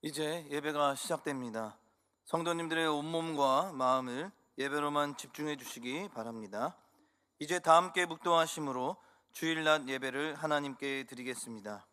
이제 예배가 시작됩니다. 성도님들의 온몸과 마음을 예배로만 집중해 주시기 바랍니다. 이제 다 함께 묵도하심으로 주일낮 예배를 하나님께 드리겠습니다.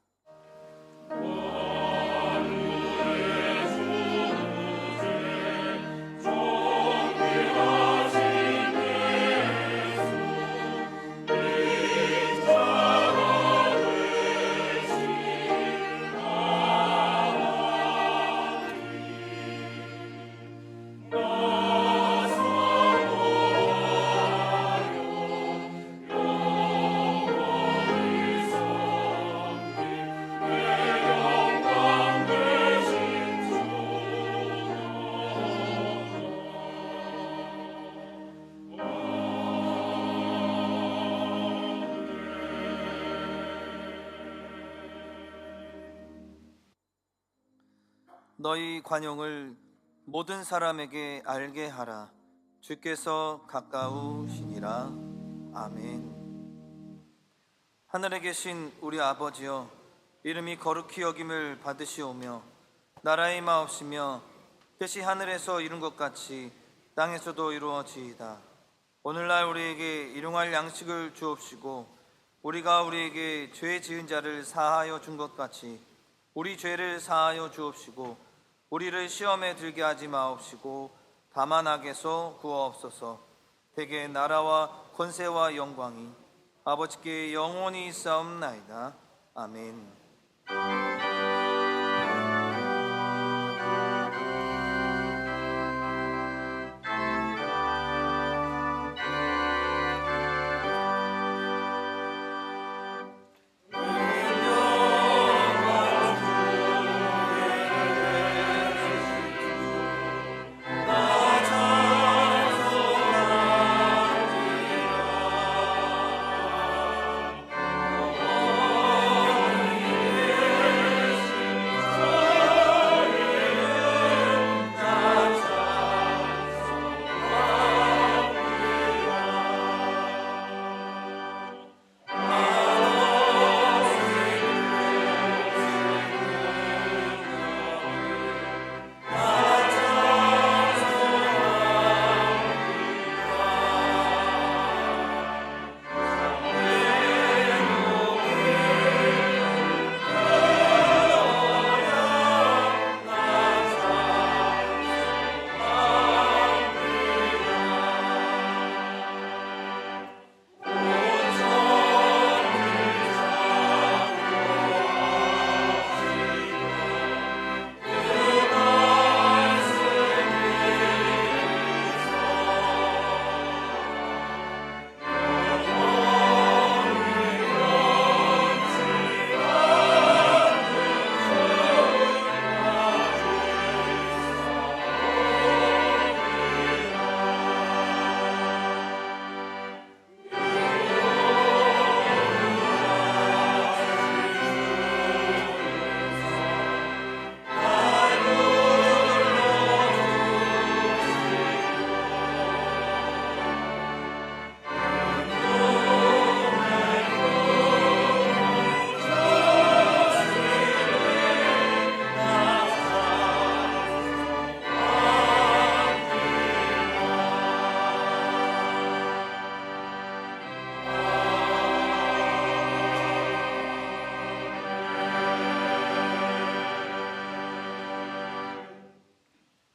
너희 관용을 모든 사람에게 알게 하라. 주께서 가까우시니라. 아멘. 하늘에 계신 우리 아버지여, 이름이 거룩히 여김을 받으시오며 나라의 마옵시며 뜻이 하늘에서 이룬 것 같이 땅에서도 이루어지이다. 오늘날 우리에게 일용할 양식을 주옵시고 우리가 우리에게 죄 지은 자를 사하여 준 것 같이 우리 죄를 사하여 주옵시고 우리를 시험에 들게 하지 마옵시고 다만 악에서 구하옵소서. 대개 나라와 권세와 영광이 아버지께 영원히 있사옵나이다. 아멘.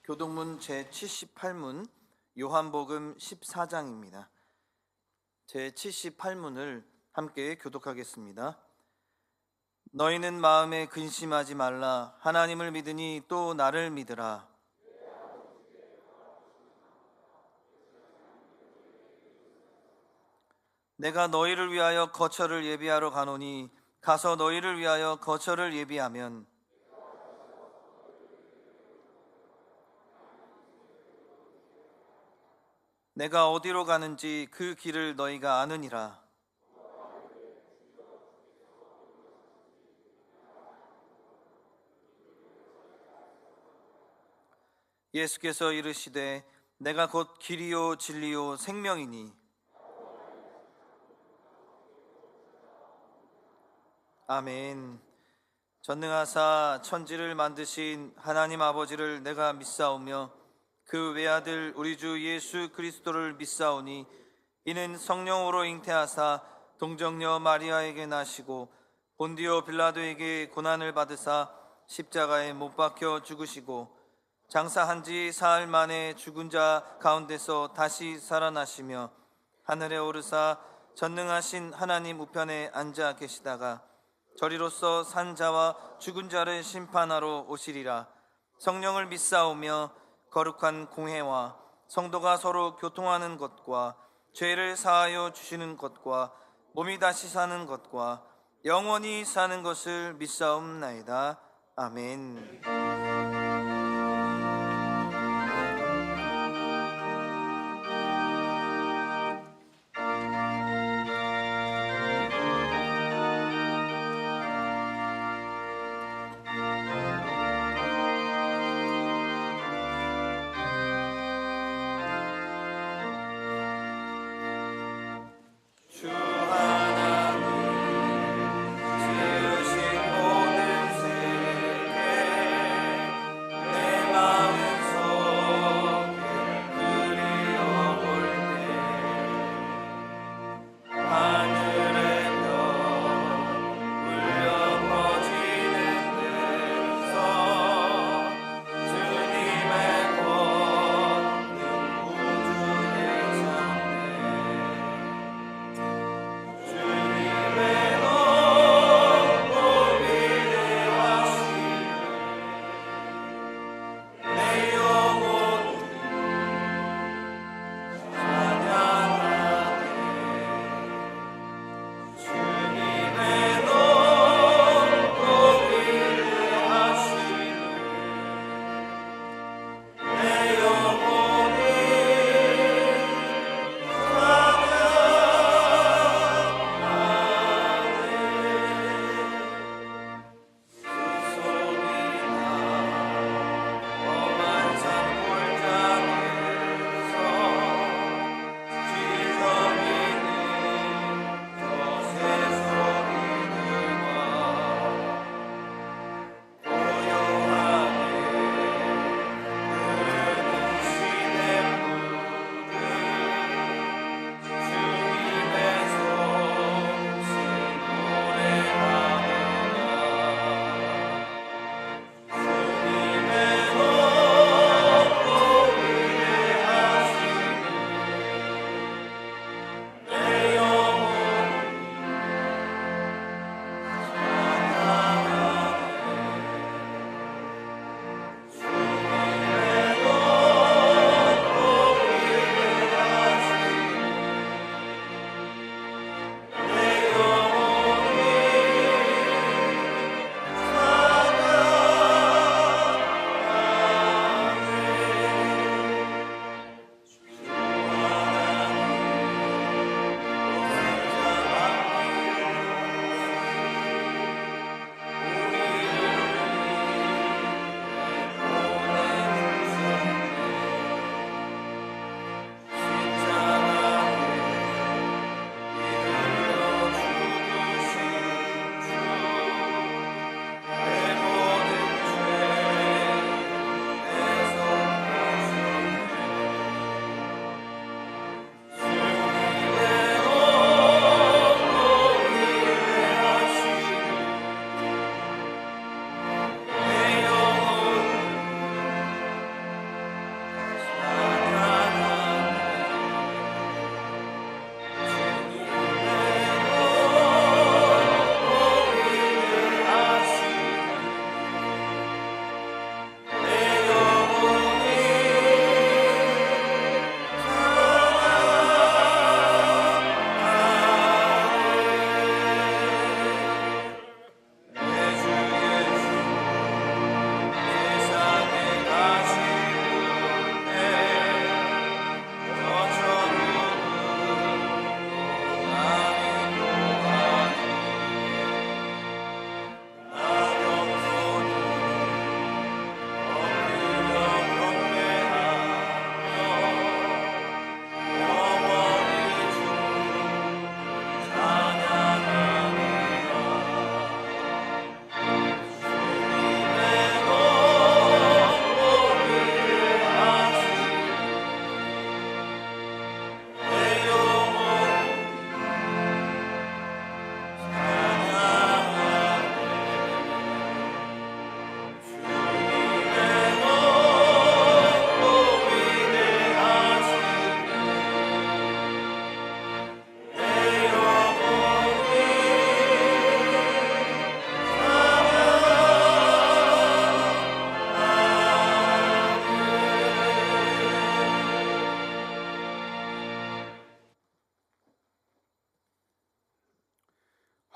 교동문 제78문 요한복음 14장입니다. 제78문을 함께 교독하겠습니다. 너희는 마음에 근심하지 말라. 하나님을 믿으니 또 나를 믿으라. 내가 너희를 위하여 거처를 예비하러 가노니 가서 너희를 위하여 거처를 예비하면 내가 어디로 가는지 그 길을 너희가 아느니라. 예수께서 이르시되 내가 곧 길이요 진리요 생명이니 아멘. 전능하사 천지를 만드신 하나님 아버지를 내가 믿사오며 그 외아들 우리 주 예수 그리스도를 믿사오니 이는 성령으로 잉태하사 동정녀 마리아에게 나시고 본디오 빌라도에게 고난을 받으사 십자가에 못 박혀 죽으시고 장사한 지 사흘 만에 죽은 자 가운데서 다시 살아나시며 하늘에 오르사 전능하신 하나님 우편에 앉아 계시다가 저리로서 산 자와 죽은 자를 심판하러 오시리라. 성령을 믿사오며 거룩한 공회와 성도가 서로 교통하는 것과 죄를 사하여 주시는 것과 몸이 다시 사는 것과 영원히 사는 것을 믿사옵나이다. 아멘.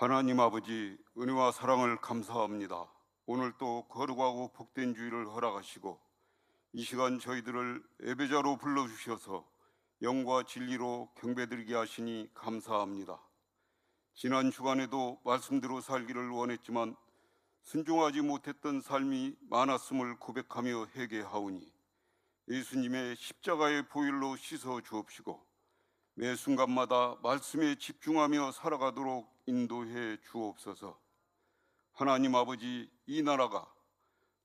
하나님 아버지, 은혜와 사랑을 감사합니다. 오늘 또 거룩하고 복된 주일을 허락하시고 이 시간 저희들을 예배자로 불러주셔서 영과 진리로 경배드리게 하시니 감사합니다. 지난 주간에도 말씀대로 살기를 원했지만 순종하지 못했던 삶이 많았음을 고백하며 회개하오니 예수님의 십자가의 보혈로 씻어 주옵시고 매 순간마다 말씀에 집중하며 살아가도록 인도해 주옵소서. 하나님 아버지, 이 나라가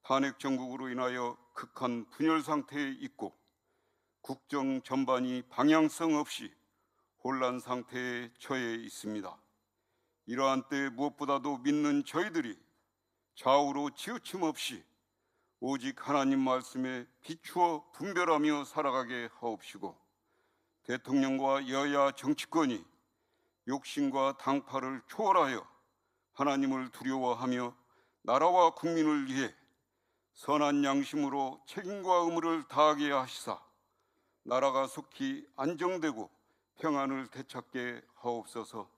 탄핵 정국으로 인하여 극한 분열 상태에 있고 국정 전반이 방향성 없이 혼란 상태에 처해 있습니다. 이러한 때 무엇보다도 믿는 저희들이 좌우로 치우침 없이 오직 하나님 말씀에 비추어 분별하며 살아가게 하옵시고 대통령과 여야 정치권이 욕심과 당파를 초월하여 하나님을 두려워하며 나라와 국민을 위해 선한 양심으로 책임과 의무를 다하게 하시사 나라가 속히 안정되고 평안을 되찾게 하옵소서.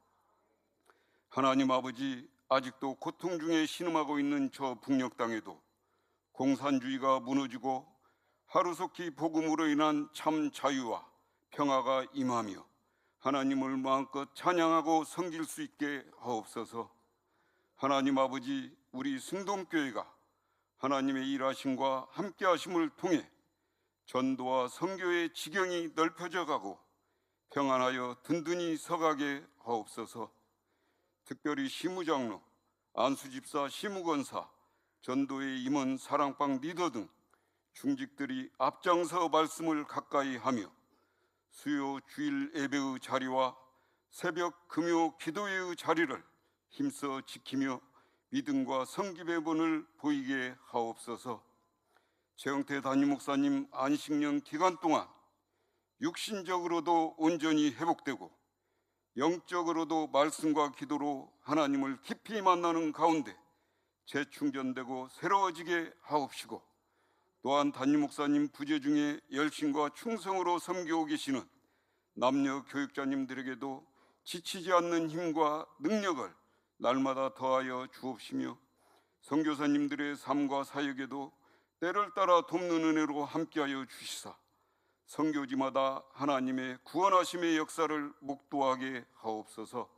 하나님 아버지, 아직도 고통 중에 신음하고 있는 저 북녘 땅에도 공산주의가 무너지고 하루속히 복음으로 인한 참 자유와 평화가 임하며 하나님을 마음껏 찬양하고 섬길 수 있게 하옵소서. 하나님 아버지, 우리 승동교회가 하나님의 일하심과 함께하심을 통해 전도와 선교의 지경이 넓혀져 가고 평안하여 든든히 서가게 하옵소서. 특별히 시무장로, 안수집사, 시무권사, 전도의 임원, 사랑방 리더 등 중직들이 앞장서 말씀을 가까이 하며 수요 주일 예배의 자리와 새벽 금요 기도회의 자리를 힘써 지키며 믿음과 성김의 본을 보이게 하옵소서. 최영태 담임 목사님 안식년 기간 동안 육신적으로도 온전히 회복되고 영적으로도 말씀과 기도로 하나님을 깊이 만나는 가운데 재충전되고 새로워지게 하옵시고 또한 담임 목사님 부재 중에 열심과 충성으로 섬기고 계시는 남녀 교육자님들에게도 지치지 않는 힘과 능력을 날마다 더하여 주옵시며 선교사님들의 삶과 사역에도 때를 따라 돕는 은혜로 함께하여 주시사 선교지마다 하나님의 구원하심의 역사를 목도하게 하옵소서.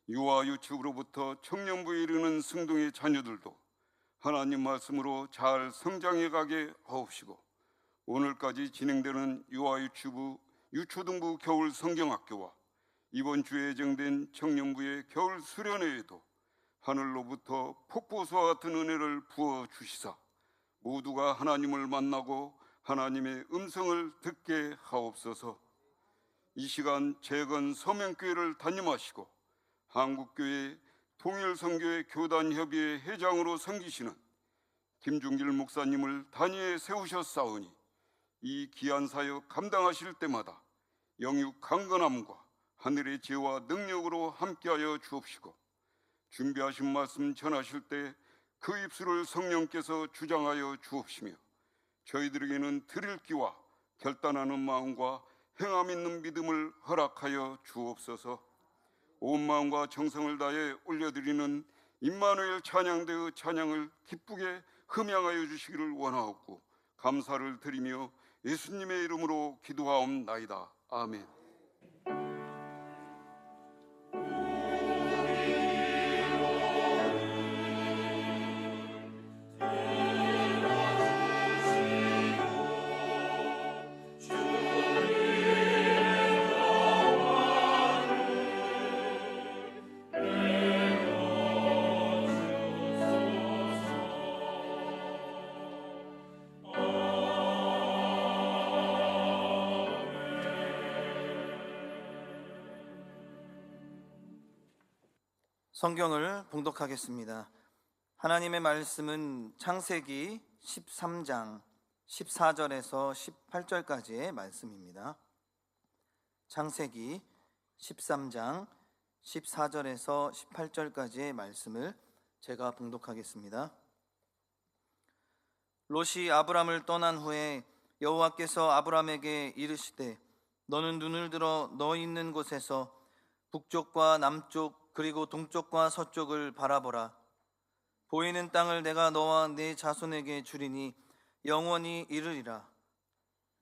유아 유치부로부터 청년부에 이르는 승동의 자녀들도 하나님 말씀으로 잘 성장해 가게 하옵시고 오늘까지 진행되는 유아 유치부 유초등부 겨울 성경학교와 이번 주에 예정된 청년부의 겨울 수련회에도 하늘로부터 폭포수와 같은 은혜를 부어 주시사 모두가 하나님을 만나고 하나님의 음성을 듣게 하옵소서. 이 시간 재건 서명교회를 담임하시고 한국교회 통일선교회 교단협의회 회장으로 섬기시는 김중길 목사님을 단위에 세우셨사오니 이 귀한 사역 감당하실 때마다 영육 강건함과 하늘의 지혜와 능력으로 함께하여 주옵시고 준비하신 말씀 전하실 때 그 입술을 성령께서 주장하여 주옵시며 저희들에게는 드릴 기와 결단하는 마음과 행함 있는 믿음을 허락하여 주옵소서. 온 마음과 정성을 다해 올려드리는 임마누엘 찬양대의 찬양을 기쁘게 흠양하여 주시기를 원하옵고 감사를 드리며 예수님의 이름으로 기도하옵나이다. 아멘. 성경을 봉독하겠습니다. 하나님의 말씀은 창세기 13장 14절에서 18절까지의 말씀입니다. 창세기 13장 14절에서 18절까지의 말씀을 제가 봉독하겠습니다. 롯이 아브람을 떠난 후에 여호와께서 아브람에게 이르시되 너는 눈을 들어 너 있는 곳에서 북쪽과 남쪽 그리고 동쪽과 서쪽을 바라보라. 보이는 땅을 내가 너와 네 자손에게 주리니 영원히 이르리라.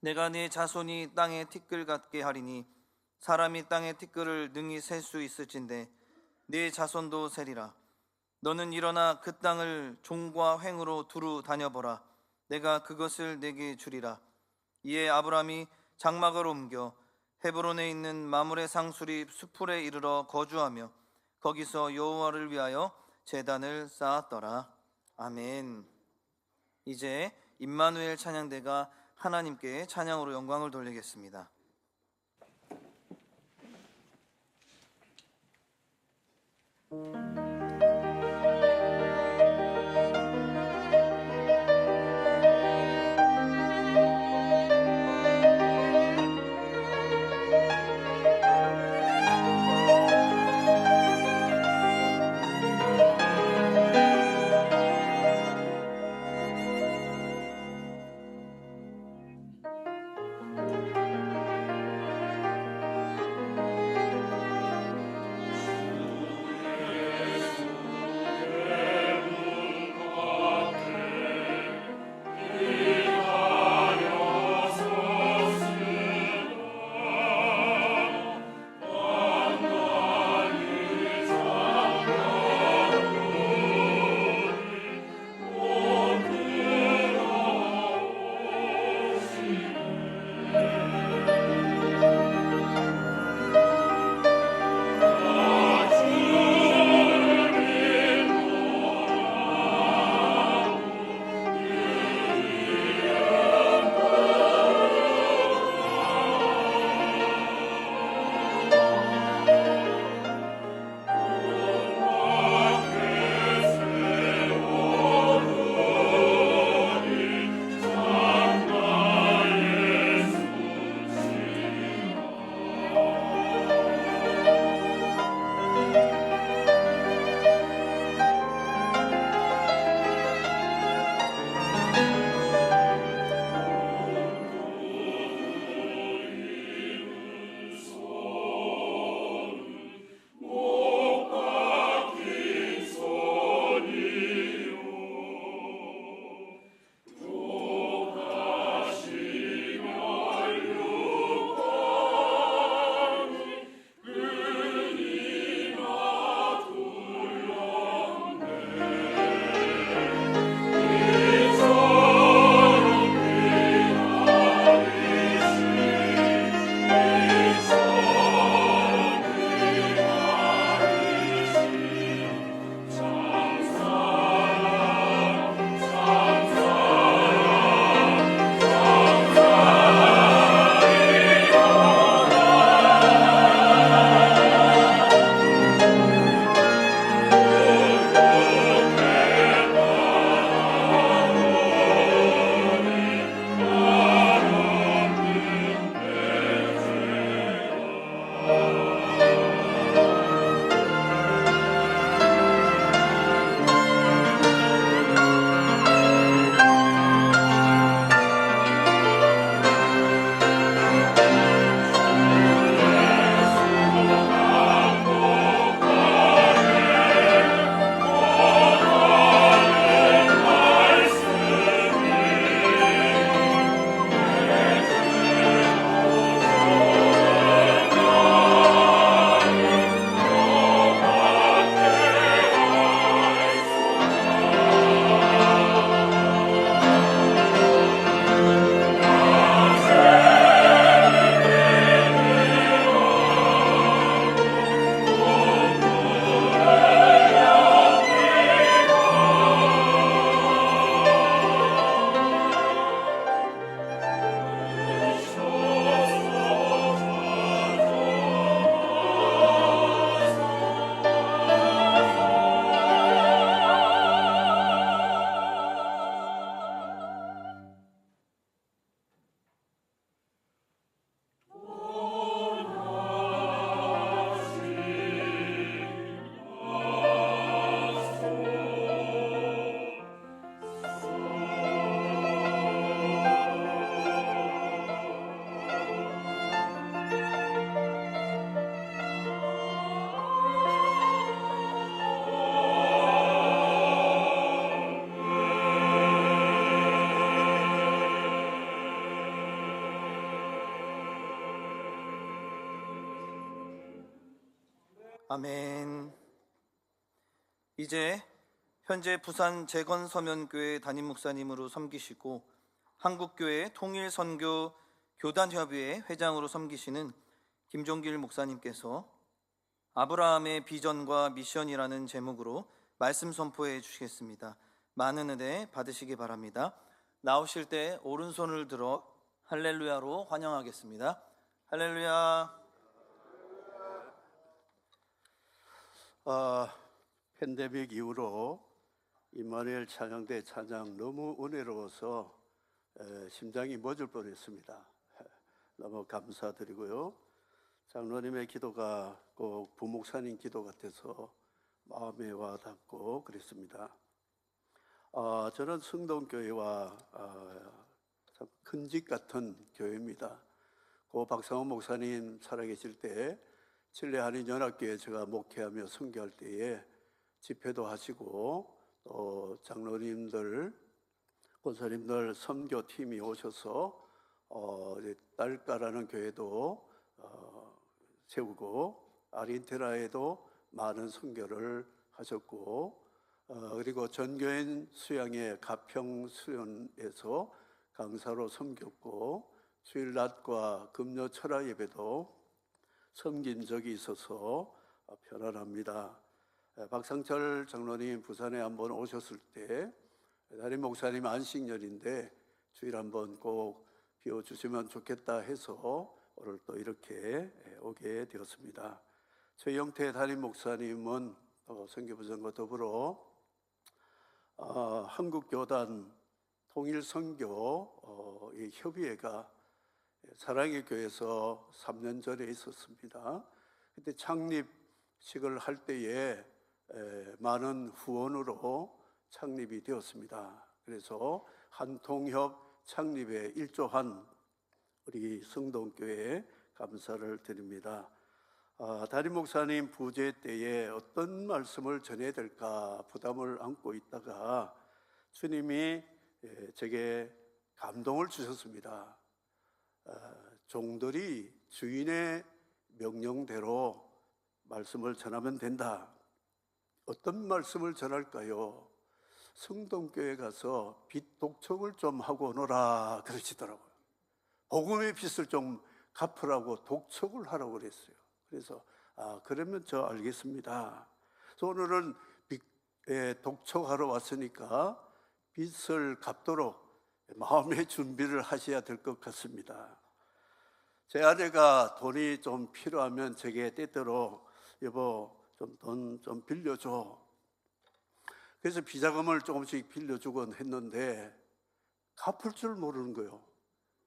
내가 네 자손이 땅의 티끌 같게 하리니 사람이 땅의 티끌을 능히 셀 수 있을진데 네 자손도 세리라. 너는 일어나 그 땅을 종과 횡으로 두루 다녀보라. 내가 그것을 내게 주리라. 이에 아브람이 장막을 옮겨 헤브론에 있는 마므레 상수리 수풀에 이르러 거주하며 거기서 여호와를 위하여 제단을 쌓았더라. 아멘. 이제 임마누엘 찬양대가 하나님께 찬양으로 영광을 돌리겠습니다. 아멘. 이제 현재 부산 재건서면교회 담임 목사님으로 섬기시고 한국교회 통일선교 교단협의회 회장으로 섬기시는 김종길 목사님께서 아브라함의 비전과 미션이라는 제목으로 말씀 선포해 주시겠습니다. 많은 은혜 받으시기 바랍니다. 나오실 때 오른손을 들어 할렐루야로 환영하겠습니다. 할렐루야. 팬데믹 이후로 임마누엘 찬양대 찬양 너무 은혜로워서 심장이 멎을 뻔했습니다. 너무 감사드리고요. 장로님의 기도가 꼭 부목사님 기도 같아서 마음에 와닿고 그랬습니다. 저는 성동교회와 참 큰 집 같은 교회입니다. 고 박상원 목사님 살아계실 때 칠레 한인연합교회 제가 목회하며 선교할 때에 집회도 하시고 또 장로님들, 권사님들 선교팀이 오셔서 딸까라는 교회도 세우고 아르헨티나에도 많은 선교를 하셨고 그리고 전교인 수양의 가평 수련에서 강사로 섬겼고 주일 낮과 금요 철야 예배도 섬긴 적이 있어서 편안합니다. 박상철 장로님 부산에 한번 오셨을 때 담임 목사님 안식년인데 주일 한번 꼭 비워주시면 좋겠다 해서 오늘 또 이렇게 오게 되었습니다. 최영태 담임 목사님은 선교부장과 더불어 한국교단 통일선교 협의회가 사랑의 교회에서 3년 전에 있었습니다. 그때 창립식을 할 때에 많은 후원으로 창립이 되었습니다. 그래서 한통협 창립에 일조한 우리 성동교회에 감사를 드립니다. 담임 목사님 부재 때에 어떤 말씀을 전해야 될까 부담을 안고 있다가 주님이 제게 감동을 주셨습니다. 종들이 주인의 명령대로 말씀을 전하면 된다. 어떤 말씀을 전할까요? 성동교회 가서 빛 독촉을 좀 하고 오너라 그러시더라고요. 복음의 빛을 좀 갚으라고 독촉을 하라고 그랬어요. 그래서 그러면 저 알겠습니다. 그래서 오늘은 빛에 독촉하러 왔으니까 빛을 갚도록 마음의 준비를 하셔야 될 것 같습니다. 제 아내가 돈이 좀 필요하면 제게 때때로 여보 좀 돈 좀 빌려줘. 그래서 비자금을 조금씩 빌려주곤 했는데 갚을 줄 모르는 거예요.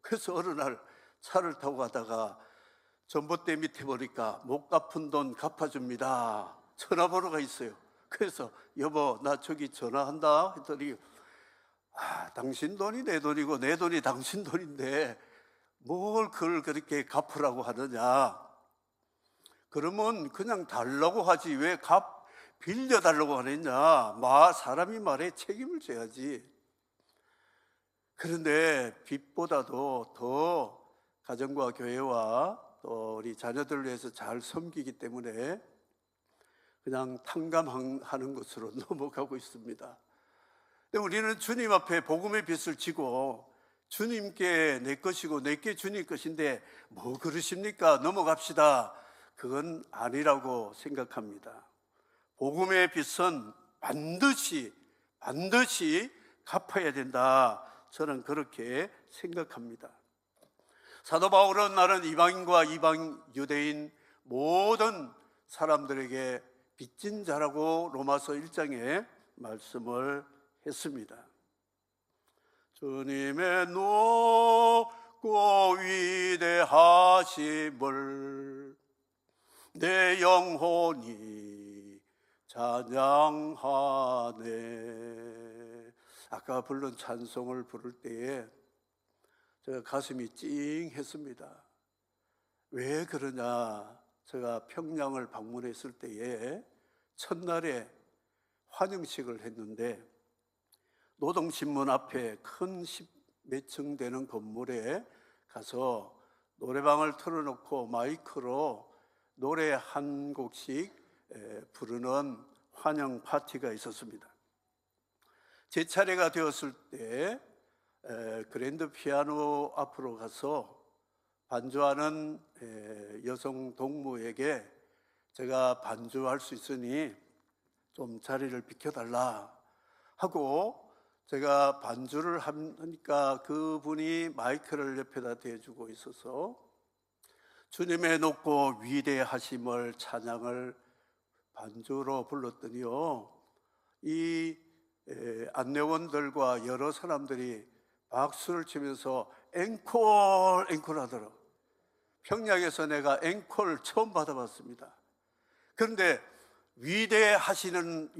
그래서 어느 날 차를 타고 가다가 전봇대 밑에 보니까 못 갚은 돈 갚아줍니다. 전화번호가 있어요. 그래서 여보 나 저기 전화한다 했더니 당신 돈이 내 돈이고 내 돈이 당신 돈인데 뭘 그걸 그렇게 갚으라고 하느냐. 그러면 그냥 달라고 하지 왜 빌려달라고 하느냐. 사람이 말에 책임을 져야지. 그런데 빚보다도 더 가정과 교회와 또 우리 자녀들을 위해서 잘 섬기기 때문에 그냥 탕감하는 것으로 넘어가고 있습니다. 근데 우리는 주님 앞에 복음의 빛을 지고 주님께 내 것이고 내게 주님 것인데 뭐 그러십니까? 넘어갑시다. 그건 아니라고 생각합니다. 복음의 빛은 반드시 갚아야 된다. 저는 그렇게 생각합니다. 사도 바울은 나는 이방인과 이방 유대인 모든 사람들에게 빚진 자라고 로마서 1장에 말씀을 했습니다. 주님의 높고 위대하심을 내 영혼이 찬양하네. 아까 부른 찬송을 부를 때에 제가 가슴이 찡했습니다. 왜 그러냐? 제가 평양을 방문했을 때에 첫날에 환영식을 했는데 노동신문 앞에 큰 10몇 층 되는 건물에 가서 노래방을 틀어놓고 마이크로 노래 한 곡씩 부르는 환영 파티가 있었습니다. 제 차례가 되었을 때 그랜드 피아노 앞으로 가서 반주하는 여성 동무에게 제가 반주할 수 있으니 좀 자리를 비켜달라 하고 제가 반주를 하니까 그분이 마이크를 옆에다 대주고 있어서 주님의 높고 위대하심을 찬양을 반주로 불렀더니요, 이 안내원들과 여러 사람들이 박수를 치면서 앵콜 앵콜 하더라고요. 평양에서 내가 앵콜 처음 받아봤습니다. 그런데 위대라는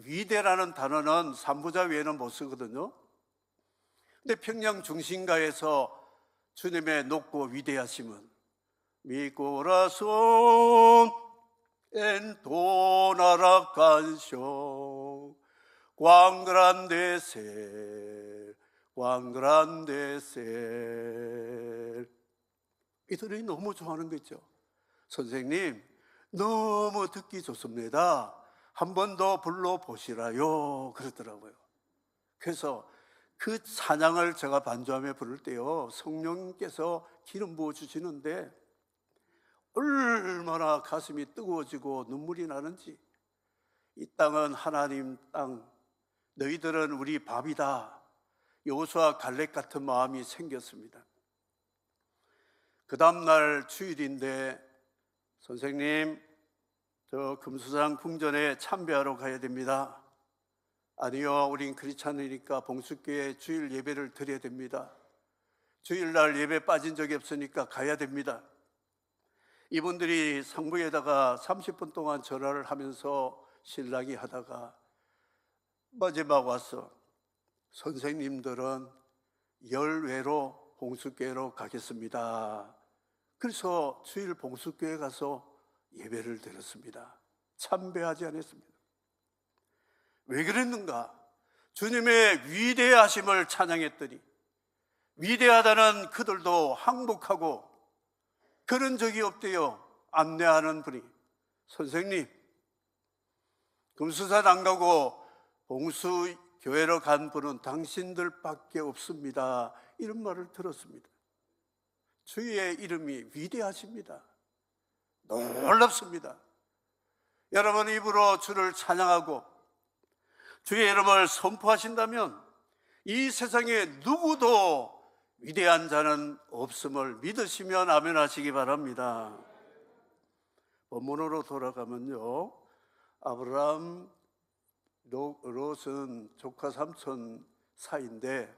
단어는 삼부자 외에는 못 쓰거든요. 근데 평양 중심가에서 주님의 높고 위대하심은 Mi corazón en toda canción, cuán grande es él, cuán grande es él. 이들이 너무 좋아하는 거 있죠. 선생님, 너무 듣기 좋습니다. 한 번 더 불러보시라요. 그러더라고요. 그래서 그 찬양을 제가 반주하며 부를 때요, 성령께서 기름 부어주시는데 얼마나 가슴이 뜨거워지고 눈물이 나는지. 이 땅은 하나님 땅, 너희들은 우리 밥이다, 여호수아 갈렙 같은 마음이 생겼습니다. 그 다음날 주일인데 선생님, 저 금수산 궁전에 참배하러 가야 됩니다. 아니요, 우린 크리스찬이니까 봉수교회 주일 예배를 드려야 됩니다. 주일날 예배 빠진 적이 없으니까 가야 됩니다. 이분들이 상부에다가 30분 동안 전화를 하면서 실랑이 하다가 마지막 와서 선생님들은 열외로 봉수교회로 가겠습니다. 그래서 주일 봉수교회 가서 예배를 드렸습니다. 참배하지 않았습니다. 왜 그랬는가? 주님의 위대하심을 찬양했더니 위대하다는 그들도 항복하고 그런 적이 없대요. 안내하는 분이, 선생님, 금수산 안 가고 봉수교회로 간 분은 당신들밖에 없습니다. 이런 말을 들었습니다. 주의 이름이 위대하십니다. 놀랍습니다. 여러분 입으로 주를 찬양하고 주의 이름을 선포하신다면 이 세상에 누구도 위대한 자는 없음을 믿으시면 아멘 하시기 바랍니다. 본문으로 돌아가면요, 아브라함, 롯은 조카 삼촌 사이인데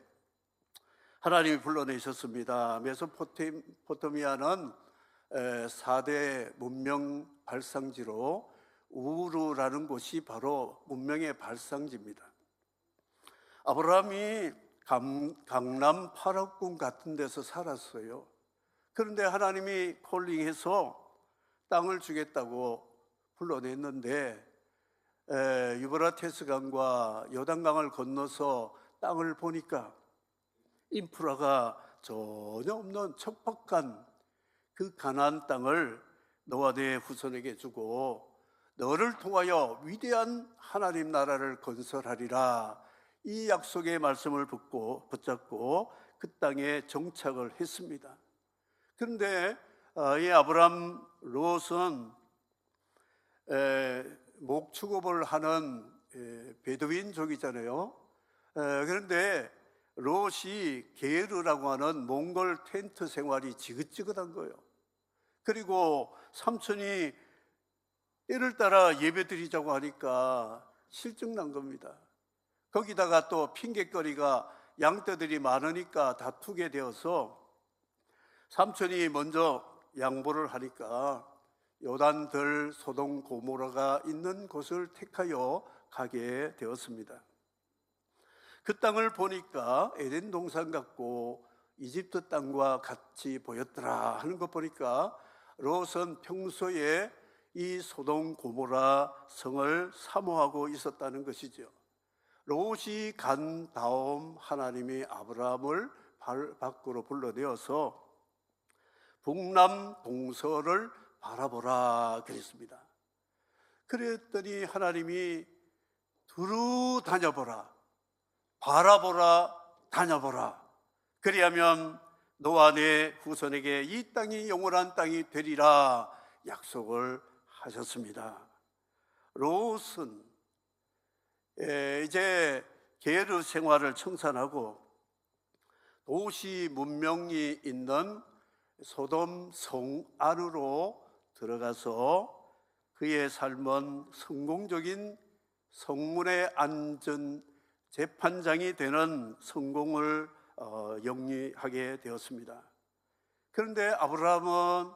하나님이 불러내셨습니다. 메소포타미아는 4대 문명 발상지로 우르라는 곳이 바로 문명의 발상지입니다. 아브라함이 강남 8억군 같은 데서 살았어요. 그런데 하나님이 콜링해서 땅을 주겠다고 불러냈는데 유브라테스 강과 요단강을 건너서 땅을 보니까 인프라가 전혀 없는 척박한 그 가나안 땅을 너와 네 후손에게 주고 너를 통하여 위대한 하나님 나라를 건설하리라, 이 약속의 말씀을 붙잡고 그 땅에 정착을 했습니다. 그런데 이 아브람 롯은 목축업을 하는 베두인족이잖아요. 그런데 롯이 게르라고 하는 몽골 텐트 생활이 지긋지긋한 거예요. 그리고 삼촌이 때를 따라 예배드리자고 하니까 실증난 겁니다. 거기다가 또 핑계거리가 양떼들이 많으니까 다투게 되어서 삼촌이 먼저 양보를 하니까 요단들 소돔 고모라가 있는 곳을 택하여 가게 되었습니다. 그 땅을 보니까 에덴 동산 같고 이집트 땅과 같이 보였더라 하는 것 보니까 롯은 평소에 이 소돔 고모라 성을 사모하고 있었다는 것이죠. 롯이 간 다음 하나님이 아브라함을 발 밖으로 불러내어서 북남 동서를 바라보라 그랬습니다. 그랬더니 하나님이 두루 다녀보라, 바라보라, 다녀보라. 그리하면 너와 내 후손에게 이 땅이 영원한 땅이 되리라 약속을 하셨습니다. 롯은 이제 게르 생활을 청산하고 도시 문명이 있는 소돔 성 안으로 들어가서 그의 삶은 성공적인 성문의 안전 재판장이 되는 성공을 영위하게 되었습니다. 그런데 아브라함은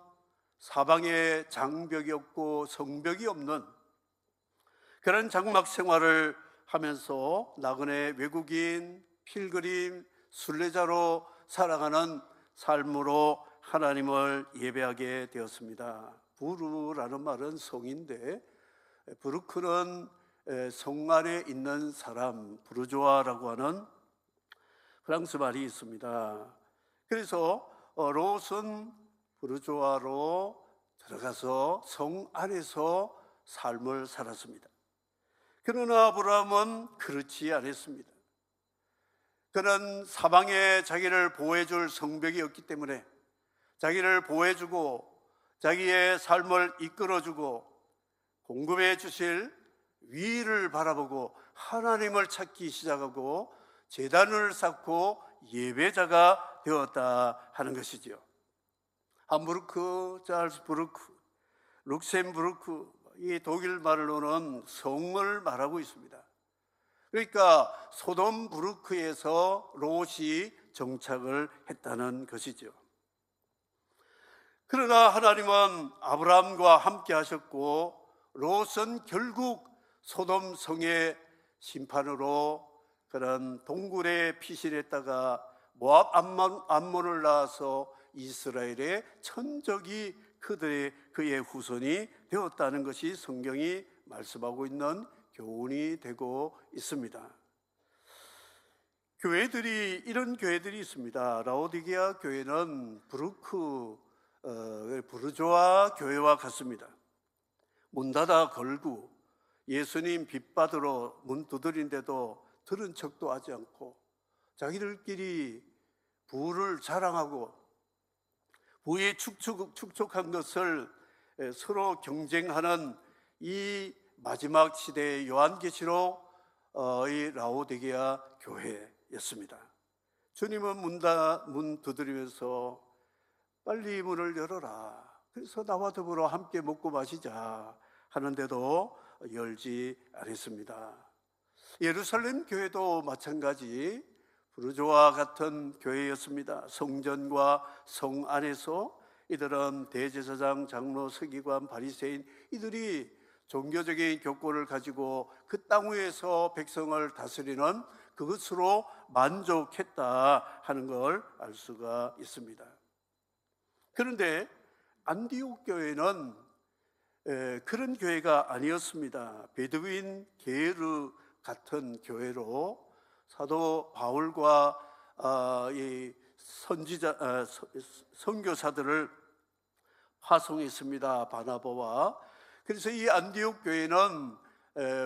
사방에 장벽이 없고 성벽이 없는 그런 장막 생활을 하면서 나그네 외국인, 필그림, 순례자로 살아가는 삶으로 하나님을 예배하게 되었습니다. 부르라는 말은 성인데 부르크는 성 안에 있는 사람, 부르조아라고 하는 프랑스 말이 있습니다. 그래서 롯은 부르조아로 들어가서 성 안에서 삶을 살았습니다. 그러나 아브라함은 그렇지 않았습니다. 그는 사방에 자기를 보호해줄 성벽이 없기 때문에 자기를 보호해주고 자기의 삶을 이끌어주고 공급해 주실 위를 바라보고 하나님을 찾기 시작하고 제단을 쌓고 예배자가 되었다 하는 것이죠. 함부르크, 잘스부르크, 룩셈부르크, 이 독일 말로는 성을 말하고 있습니다. 그러니까 소돔부르크에서 롯이 정착을 했다는 것이죠. 그러나 하나님은 아브라함과 함께 하셨고 롯은 결국 소돔 성의 심판으로 그런 동굴에 피신했다가 모압 암몬을 낳아서 이스라엘의 천적이 그의 후손이 되었다는 것이 성경이 말씀하고 있는 교훈이 되고 있습니다. 교회들이 이런 교회들이 있습니다. 라오디게아 교회는 부르조아 교회와 같습니다. 문 닫아 걸고 예수님 빛받으러 문 두드린데도 들은 척도 하지 않고 자기들끼리 부를 자랑하고 부에 축적한 것을 서로 경쟁하는 이 마지막 시대의 요한계시록 이 라오디게아 교회였습니다. 주님은 문 두드리면서 빨리 문을 열어라. 그래서 나와 더불어 함께 먹고 마시자 하는데도 열지 않았습니다. 예루살렘 교회도 마찬가지 부르조아 같은 교회였습니다. 성전과 성 안에서 이들은 대제사장, 장로, 서기관, 바리새인 이들이 종교적인 교권을 가지고 그 땅 위에서 백성을 다스리는 그것으로 만족했다 하는 걸 알 수가 있습니다. 그런데 안디옥 교회는 그런 교회가 아니었습니다. 베드윈 게르 같은 교회로 사도 바울과 이 선교사들을 파송했습니다. 바나바와. 그래서 이 안디옥 교회는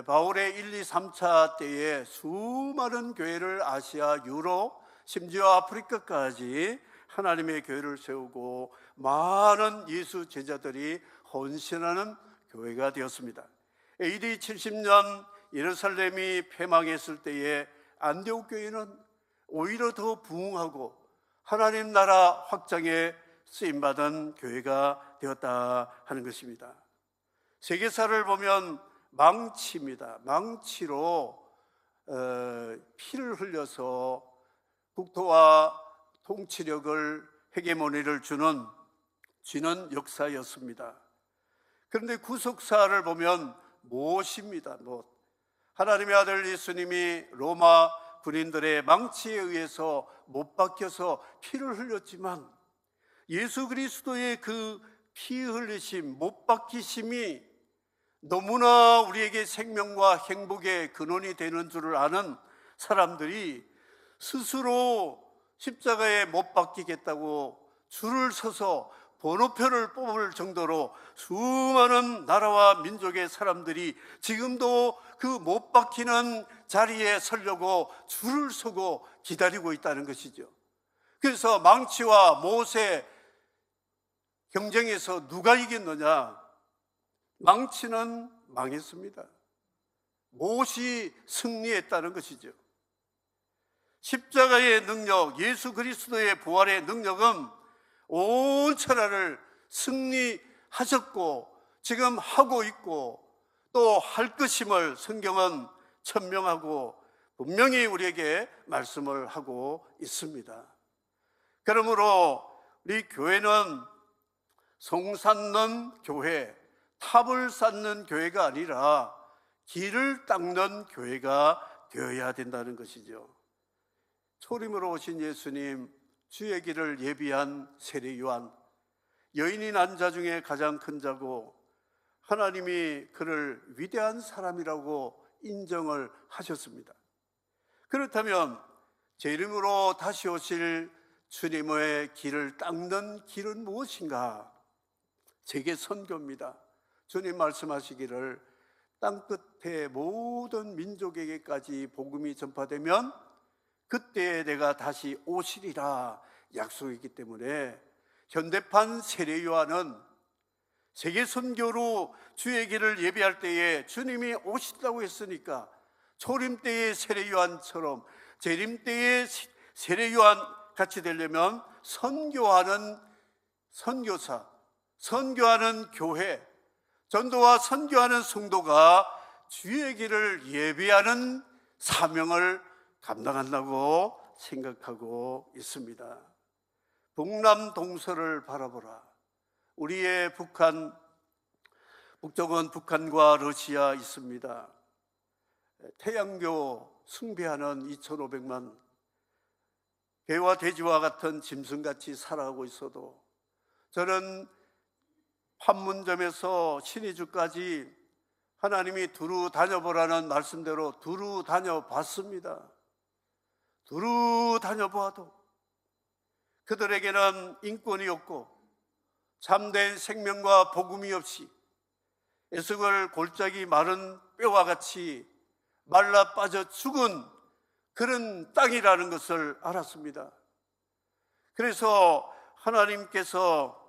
바울의 1, 2, 3차 때에 수많은 교회를 아시아, 유럽, 심지어 아프리카까지 하나님의 교회를 세우고 많은 예수 제자들이 헌신하는 교회가 되었습니다. AD 70년 예루살렘이 패망했을 때에 안디옥 교회는 오히려 더 부흥하고 하나님 나라 확장에 쓰임받은 교회가 되었다 하는 것입니다. 세계사를 보면 망치입니다. 망치로 피를 흘려서 국토와 통치력을 헤게모니를 쥐는 역사였습니다. 그런데 구속사를 보면 무엇입니다. 하나님의 아들 예수님이 로마 군인들의 망치에 의해서 못 박혀서 피를 흘렸지만 예수 그리스도의 그 피 흘리심, 못 박히심이 너무나 우리에게 생명과 행복의 근원이 되는 줄을 아는 사람들이 스스로 십자가에 못 박히겠다고 줄을 서서 번호표를 뽑을 정도로 수많은 나라와 민족의 사람들이 지금도 그 못 박히는 자리에 서려고 줄을 서고 기다리고 있다는 것이죠. 그래서 망치와 못의 경쟁에서 누가 이겼느냐? 망치는 망했습니다. 못이 승리했다는 것이죠. 십자가의 능력, 예수 그리스도의 부활의 능력은 온 천하를 승리하셨고 지금 하고 있고 또 할 것임을 성경은 천명하고 분명히 우리에게 말씀을 하고 있습니다. 그러므로 우리 교회는 송 쌓는 교회, 탑을 쌓는 교회가 아니라 길을 닦는 교회가 되어야 된다는 것이죠. 초림으로 오신 예수님, 주의 길을 예비한 세례 요한, 여인이 난 자 중에 가장 큰 자고 하나님이 그를 위대한 사람이라고 인정을 하셨습니다. 그렇다면 제 이름으로 다시 오실 주님의 길을 닦는 길은 무엇인가? 제게 선교입니다. 주님 말씀하시기를 땅끝의 모든 민족에게까지 복음이 전파되면 그때 내가 다시 오시리라 약속이기 때문에 현대판 세례 요한은 세계 선교로 주의 길을 예비할 때에 주님이 오신다고 했으니까 초림 때의 세례 요한처럼 재림 때의 세례 요한 같이 되려면 선교하는 선교사, 선교하는 교회, 전도와 선교하는 성도가 주의 길을 예비하는 사명을 감당한다고 생각하고 있습니다. 북남 동서를 바라보라. 우리의 북쪽은 북한과 러시아 있습니다. 태양교 숭배하는 2,500만 개와 돼지와 같은 짐승같이 살아가고 있어도 저는 판문점에서 신의주까지 하나님이 두루 다녀보라는 말씀대로 두루 다녀봤습니다. 두루 다녀보아도 그들에게는 인권이 없고 참된 생명과 복음이 없이 에스겔 골짜기 마른 뼈와 같이 말라 빠져 죽은 그런 땅이라는 것을 알았습니다. 그래서 하나님께서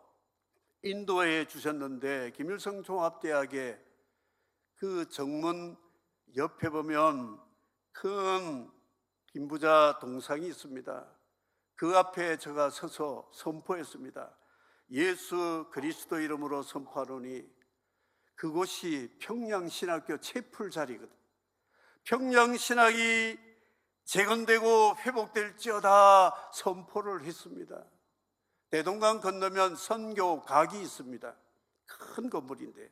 인도해 주셨는데 김일성 종합대학의 그 정문 옆에 보면 큰 김부자 동상이 있습니다. 그 앞에 제가 서서 선포했습니다. 예수 그리스도 이름으로 선포하노니 그곳이 평양신학교 채플 자리거든. 평양신학이 재건되고 회복될지어다 선포를 했습니다. 대동강 건너면 선교각이 있습니다. 큰 건물인데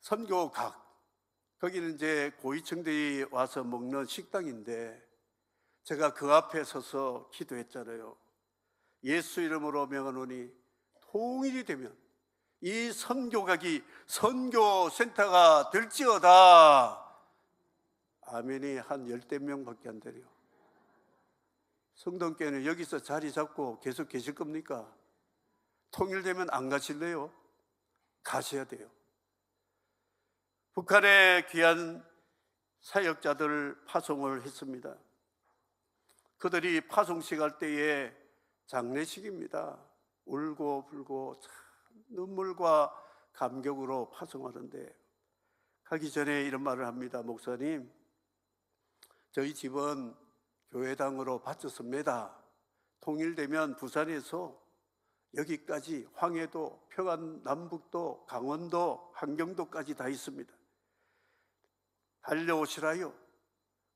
선교각, 거기는 이제 고위층들이 와서 먹는 식당인데 제가 그 앞에 서서 기도했잖아요. 예수 이름으로 명하노니 통일이 되면 이 선교각이 선교센터가 될지어다. 아멘이 한 10대 명밖에 안 되네요. 성동교회는 여기서 자리 잡고 계속 계실 겁니까? 통일되면 안 가실래요? 가셔야 돼요. 북한의 귀한 사역자들 파송을 했습니다. 그들이 파송식 할 때에 장례식입니다. 울고 불고 참 눈물과 감격으로 파송하는데 가기 전에 이런 말을 합니다. 목사님, 저희 집은 교회당으로 바쳤습니다. 통일되면 부산에서 여기까지 황해도, 평안남북도, 강원도, 한경도까지 다 있습니다. 달려오시라요.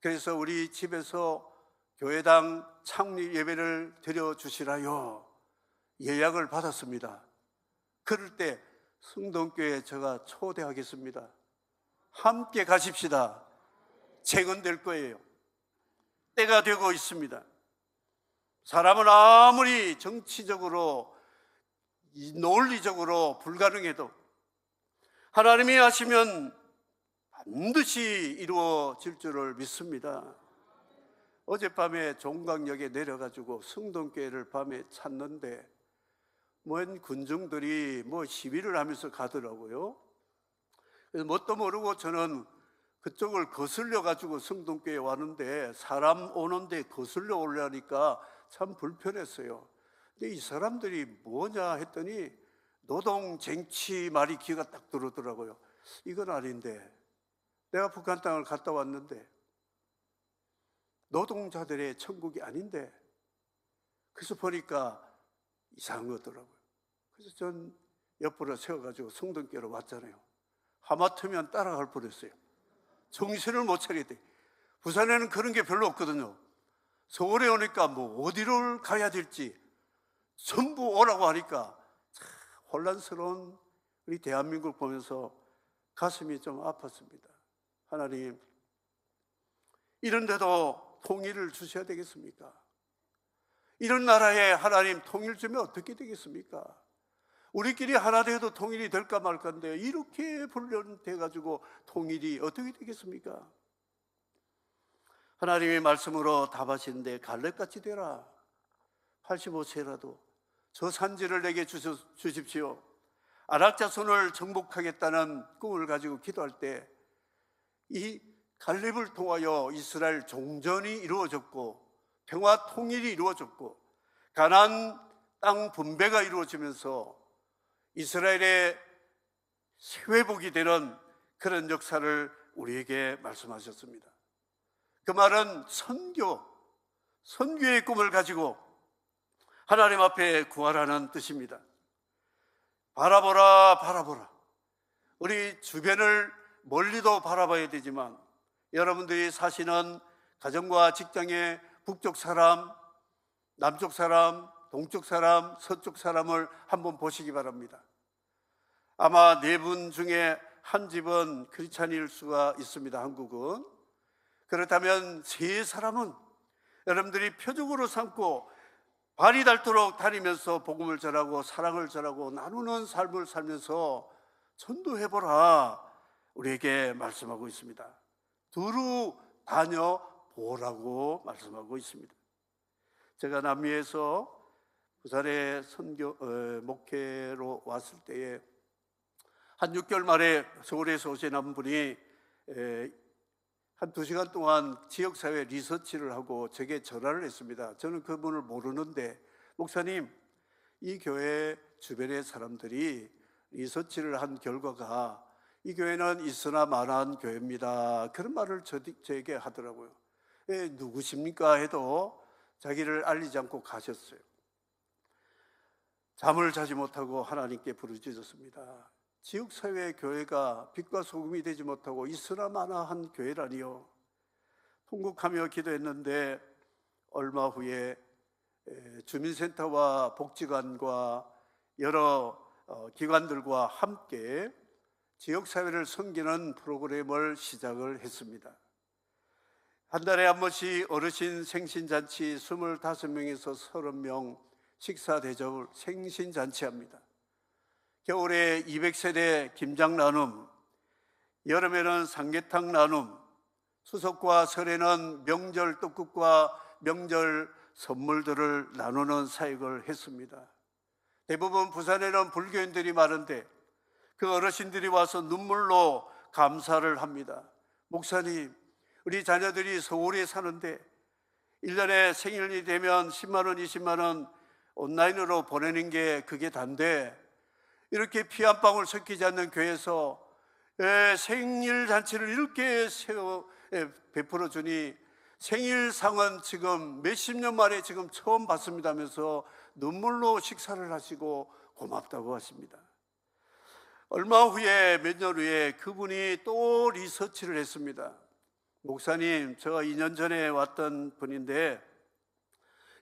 그래서 우리 집에서 교회당 창립 예배를 드려주시라요. 예약을 받았습니다. 그럴 때 성동교회에 제가 초대하겠습니다. 함께 가십시다. 재건될 거예요. 때가 되고 있습니다. 사람은 아무리 정치적으로 논리적으로 불가능해도 하나님이 하시면 반드시 이루어질 줄을 믿습니다. 어젯밤에 종강역에 내려가지고 성동교회를 밤에 찾는데 먼 군중들이 시위를 하면서 가더라고요. 그래서 뭣도 모르고 저는 그쪽을 거슬려 가지고 성동교에 왔는데, 사람 오는데 거슬려 오려니까 참 불편했어요. 근데 이 사람들이 뭐냐 했더니 노동쟁취 말이 귀가 딱 들어오더라고요. 이건 아닌데, 내가 북한 땅을 갔다 왔는데 노동자들의 천국이 아닌데. 그래서 보니까 이상한 거더라고요. 그래서 전 옆으로 세워가지고 성동교로 왔잖아요. 하마터면 따라갈 뻔했어요. 정신을 못 차리대. 부산에는 그런 게 별로 없거든요. 서울에 오니까 어디를 가야 될지 전부 오라고 하니까 참 혼란스러운 우리 대한민국 보면서 가슴이 좀 아팠습니다. 하나님, 이런데도 통일을 주셔야 되겠습니까? 이런 나라에 하나님 통일 주면 어떻게 되겠습니까? 우리끼리 하나 돼도 통일이 될까 말까인데 이렇게 분열돼가지고 통일이 어떻게 되겠습니까? 하나님의 말씀으로 답하시는데 갈렙같이 되라. 85세라도 저 산지를 내게 주십시오. 아낙 자손을 정복하겠다는 꿈을 가지고 기도할 때 이 갈렙을 통하여 이스라엘 종전이 이루어졌고 평화 통일이 이루어졌고 가나안 땅 분배가 이루어지면서 이스라엘의 회복이 되는 그런 역사를 우리에게 말씀하셨습니다. 그 말은 선교의 꿈을 가지고 하나님 앞에 구하라는 뜻입니다. 바라보라. 우리 주변을 멀리도 바라봐야 되지만 여러분들이 사시는 가정과 직장의 북쪽 사람, 남쪽 사람, 동쪽 사람, 서쪽 사람을 한번 보시기 바랍니다. 아마 4분 중에 한 집은 크리스찬일 수가 있습니다. 한국은. 그렇다면 3사람은 여러분들이 표적으로 삼고 발이 닳도록 다니면서 복음을 전하고 사랑을 전하고 나누는 삶을 살면서 전도해보라, 우리에게 말씀하고 있습니다. 두루 다녀보라고 말씀하고 있습니다. 제가 남미에서 부산에 목회로 왔을 때에 한 6개월 만에 서울에서 오신 한 분이 한 2시간 동안 지역사회 리서치를 하고 제게 전화를 했습니다. 저는 그분을 모르는데, 목사님, 이 교회 주변의 사람들이 리서치를 한 결과가 이 교회는 있으나 마나한 교회입니다, 그런 말을 저에게 하더라고요. 누구십니까? 해도 자기를 알리지 않고 가셨어요. 잠을 자지 못하고 하나님께 부르짖었습니다. 지역사회 교회가 빛과 소금이 되지 못하고 있으나 마나한 교회라니요. 통곡하며 기도했는데 얼마 후에 주민센터와 복지관과 여러 기관들과 함께 지역사회를 섬기는 프로그램을 시작을 했습니다. 한 달에 한 번씩 어르신 생신잔치 25명에서 30명 식사 대접을 생신잔치합니다. 겨울에 200세대 김장 나눔, 여름에는 삼계탕 나눔, 추석과 설에는 명절 떡국과 명절 선물들을 나누는 사역을 했습니다. 대부분 부산에는 불교인들이 많은데 그 어르신들이 와서 눈물로 감사를 합니다. 목사님, 우리 자녀들이 서울에 사는데 1년에 생일이 되면 10만 원, 20만 원 온라인으로 보내는 게 그게 단데 이렇게 피 한 방울 섞이지 않는 교회에서 생일 잔치를 이렇게 베풀어 주니 생일상은 지금 몇십 년 만에 지금 처음 받습니다 하면서 눈물로 식사를 하시고 고맙다고 하십니다. 얼마 후에, 몇 년 후에 그분이 또 리서치를 했습니다. 목사님, 제가 2년 전에 왔던 분인데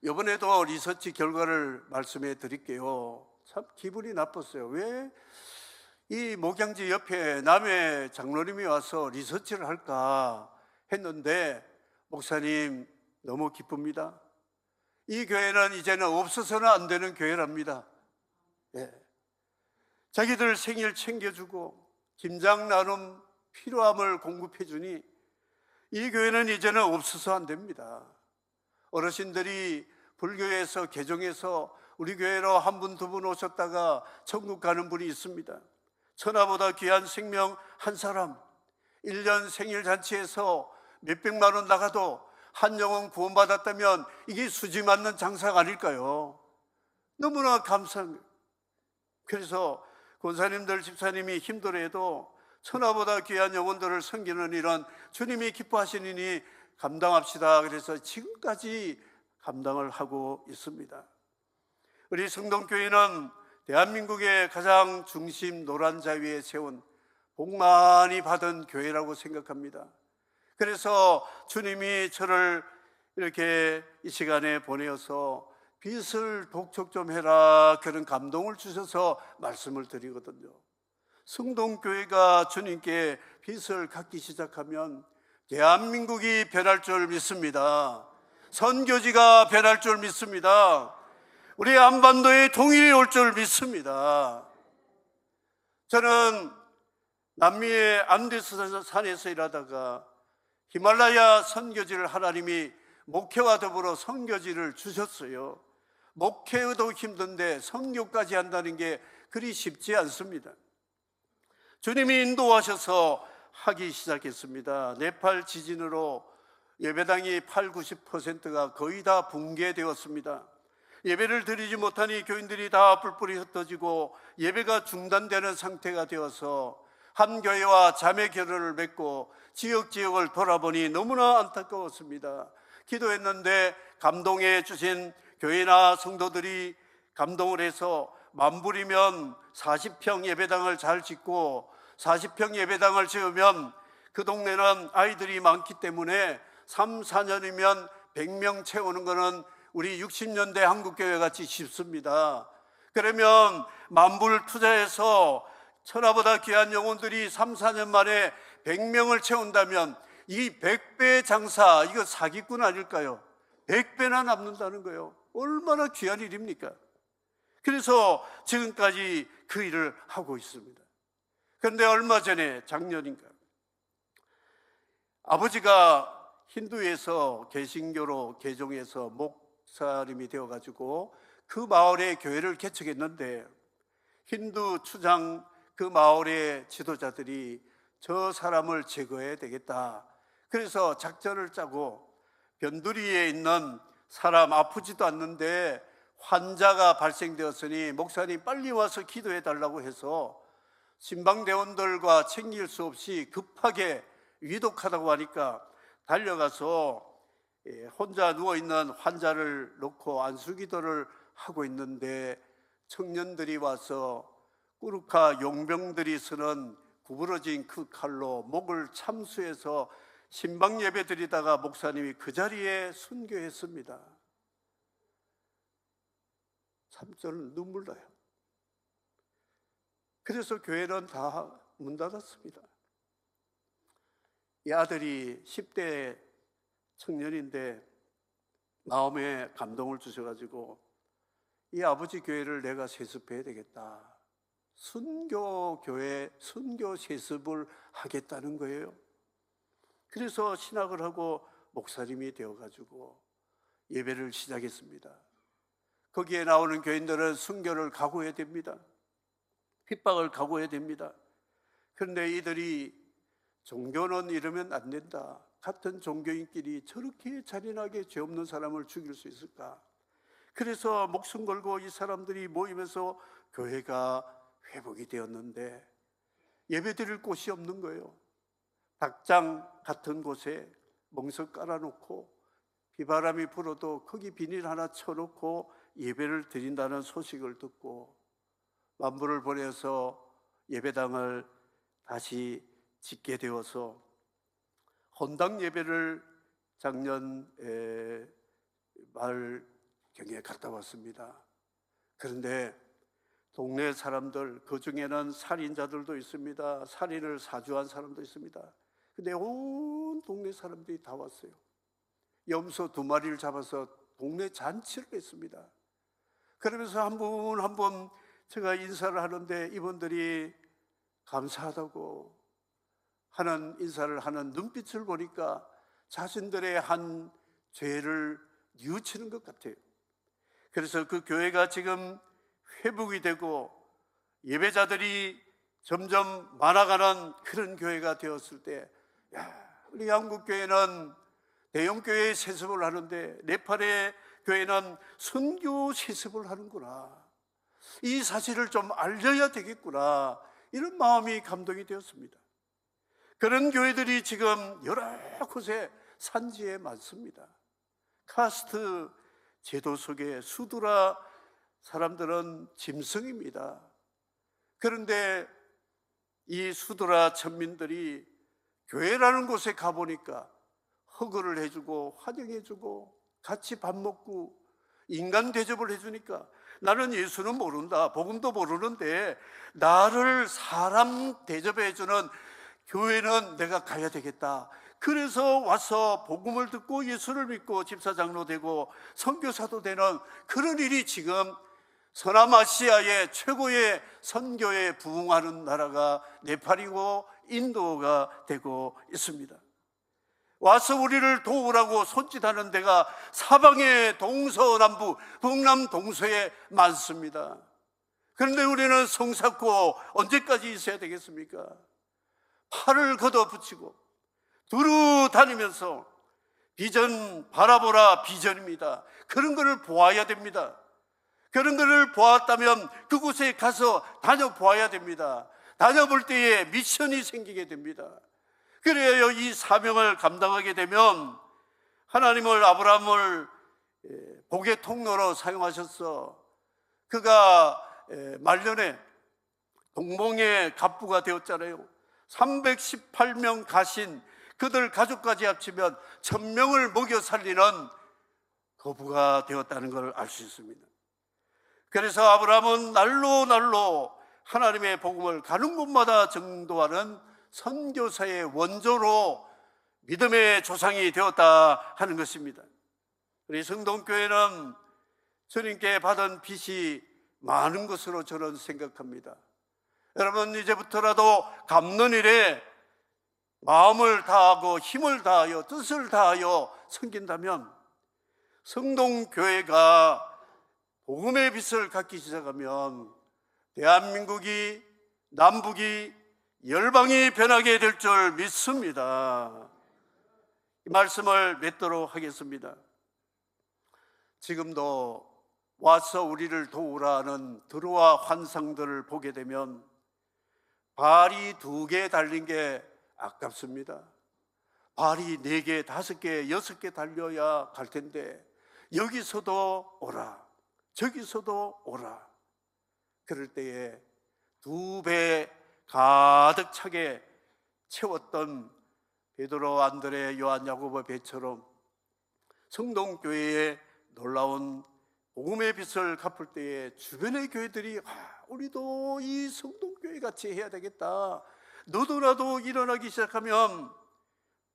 이번에도 리서치 결과를 말씀해 드릴게요. 참 기분이 나빴어요. 왜 이 목양지 옆에 남의 장로님이 와서 리서치를 할까 했는데, 목사님, 너무 기쁩니다. 이 교회는 이제는 없어서는 안 되는 교회랍니다. 자기들 생일 챙겨주고 김장 나눔 필요함을 공급해 주니 이 교회는 이제는 없어서 안 됩니다. 어르신들이 불교에서 개종해서 우리 교회로 한 분, 두 분 오셨다가 천국 가는 분이 있습니다. 천하보다 귀한 생명 한 사람, 1년 생일 잔치에서 몇백만 원 나가도 한 영혼 구원받았다면 이게 수지 맞는 장사가 아닐까요? 너무나 감사합니다. 그래서 권사님들, 집사님이 힘들어도 천하보다 귀한 영혼들을 섬기는 일은 주님이 기뻐하시느니 감당합시다. 그래서 지금까지 감당을 하고 있습니다. 우리 성동교회는 대한민국의 가장 중심 노란자 위에 세운 복 많이 받은 교회라고 생각합니다. 그래서 주님이 저를 이렇게 이 시간에 보내어서 빚을 독촉 좀 해라, 그런 감동을 주셔서 말씀을 드리거든요. 성동교회가 주님께 빚을 갚기 시작하면 대한민국이 변할 줄 믿습니다. 선교지가 변할 줄 믿습니다. 우리 한반도에 통일이 올 줄 믿습니다. 저는 남미의 안데스 산에서 일하다가 히말라야 선교지를 하나님이 목회와 더불어 선교지를 주셨어요. 목회도 힘든데 선교까지 한다는 게 그리 쉽지 않습니다. 주님이 인도하셔서 하기 시작했습니다. 네팔 지진으로 예배당이 80~90%가 거의 다 붕괴되었습니다. 예배를 드리지 못하니 교인들이 다 뿔뿔이 흩어지고 예배가 중단되는 상태가 되어서 한 교회와 자매 결혼을 맺고 지역을 돌아보니 너무나 안타까웠습니다. 기도했는데 감동해 주신 교회나 성도들이 감동을 해서 만불이면 40평 예배당을 잘 짓고 40평 예배당을 지으면 그 동네는 아이들이 많기 때문에 3~4년이면 100명 채우는 것은 우리 60년대 한국교회 같이 쉽습니다. 그러면 만불 투자해서 천하보다 귀한 영혼들이 3~4년 만에 100명을 채운다면 이 100배 장사, 이거 사기꾼 아닐까요? 100배나 남는다는 거예요. 얼마나 귀한 일입니까? 그래서 지금까지 그 일을 하고 있습니다. 그런데 얼마 전에, 작년인가, 아버지가 힌두에서 개신교로 개종해서 목사님이 되어가지고 그 마을에 교회를 개척했는데 힌두 추장 그 마을의 지도자들이 저 사람을 제거해야 되겠다. 그래서 작전을 짜고 변두리에 있는 사람, 아프지도 않는데 환자가 발생되었으니 목사님 빨리 와서 기도해 달라고 해서 신방대원들과 챙길 수 없이 급하게 위독하다고 하니까 달려가서 혼자 누워있는 환자를 놓고 안수기도를 하고 있는데 청년들이 와서 꾸르카 용병들이 쓰는 구부러진 그 칼로 목을 참수해서 신방 예배 드리다가 목사님이 그 자리에 순교했습니다. 참 저는 눈물 나요. 그래서 교회는 다 문 닫았습니다. 이 아들이 10대 청년인데 마음에 감동을 주셔가지고 이 아버지 교회를 내가 세습해야 되겠다. 순교교회, 순교 세습을 하겠다는 거예요. 그래서 신학을 하고 목사님이 되어가지고 예배를 시작했습니다. 거기에 나오는 교인들은 순교를 각오해야 됩니다. 핍박을 각오해야 됩니다. 그런데 이들이 종교는 이러면 안 된다. 같은 종교인끼리 저렇게 잔인하게 죄 없는 사람을 죽일 수 있을까? 그래서 목숨 걸고 이 사람들이 모이면서 교회가 회복이 되었는데 예배 드릴 곳이 없는 거예요. 닭장 같은 곳에 멍석 깔아놓고 비바람이 불어도 거기 비닐 하나 쳐놓고 예배를 드린다는 소식을 듣고 만불을 보내서 예배당을 다시 짓게 되어서 헌당 예배를 작년 말경에 갔다 왔습니다. 그런데 동네 사람들, 그 중에는 살인자들도 있습니다. 살인을 사주한 사람도 있습니다. 근데 온 동네 사람들이 다 왔어요. 염소 2마리를 잡아서 동네 잔치를 했습니다. 그러면서 한 분 한 분 제가 인사를 하는데 이분들이 감사하다고 하는 인사를 하는 눈빛을 보니까 자신들의 한 죄를 뉘우치는 것 같아요. 그래서 그 교회가 지금 회복이 되고 예배자들이 점점 많아가는 그런 교회가 되었을 때, 우리 한국교회는 대형교회에 세습을 하는데 네팔의 교회는 선교 세습을 하는구나, 이 사실을 좀 알려야 되겠구나, 이런 마음이 감동이 되었습니다. 그런 교회들이 지금 여러 곳에 산지에 많습니다. 카스트 제도 속에 수두라 사람들은 짐승입니다. 그런데 이 수두라 천민들이 교회라는 곳에 가보니까 허그를 해주고 환영해주고 같이 밥 먹고 인간 대접을 해주니까, 나는 예수는 모른다, 복음도 모르는데 나를 사람 대접해주는 교회는 내가 가야 되겠다. 그래서 와서 복음을 듣고 예수를 믿고 집사장로 되고 선교사도 되는 그런 일이 지금 서남아시아의 최고의 선교에 부응하는 나라가 네팔이고 인도가 되고 있습니다. 와서 우리를 도우라고 손짓하는 데가 사방의 동서남북 북남 동서에 많습니다. 그런데 우리는 성 쌓고 언제까지 있어야 되겠습니까? 팔을 걷어붙이고 두루 다니면서 비전 바라보라, 비전입니다. 그런 것을 보아야 됩니다. 그런 것을 보았다면 그곳에 가서 다녀보아야 됩니다. 다녀볼 때에 미션이 생기게 됩니다. 그래야 이 사명을 감당하게 되면 하나님을, 아브라함을 복의 통로로 사용하셔서 그가 말년에 동몽의 갑부가 되었잖아요. 318명 가신 그들 가족까지 합치면 1000명을 먹여 살리는 거부가 되었다는 걸 알 수 있습니다. 그래서 아브라함은 날로 날로 하나님의 복음을 가는 곳마다 전도하는 선교사의 원조로 믿음의 조상이 되었다 하는 것입니다. 우리 성동교회는 주님께 받은 빚이 많은 것으로 저는 생각합니다. 여러분, 이제부터라도 갚는 일에 마음을 다하고 힘을 다하여 뜻을 다하여 섬긴다면 성동교회가 복음의 빛을 갖기 시작하면 대한민국이, 남북이, 열방이 변하게 될 줄 믿습니다. 이 말씀을 맺도록 하겠습니다. 지금도 와서 우리를 도우라는 드로아 환상들을 보게 되면 발이 2개 달린 게 아깝습니다. 발이 4개, 5개, 6개 달려야 갈 텐데 여기서도 오라, 저기서도 오라. 그럴 때에 2배 가득 차게 채웠던 베드로, 안드레, 요한, 야고보 배처럼 성동교회의 놀라운 복음의 빛을 갚을 때에 주변의 교회들이 우리도 이 성동교회 같이 해야 되겠다, 너도라도 일어나기 시작하면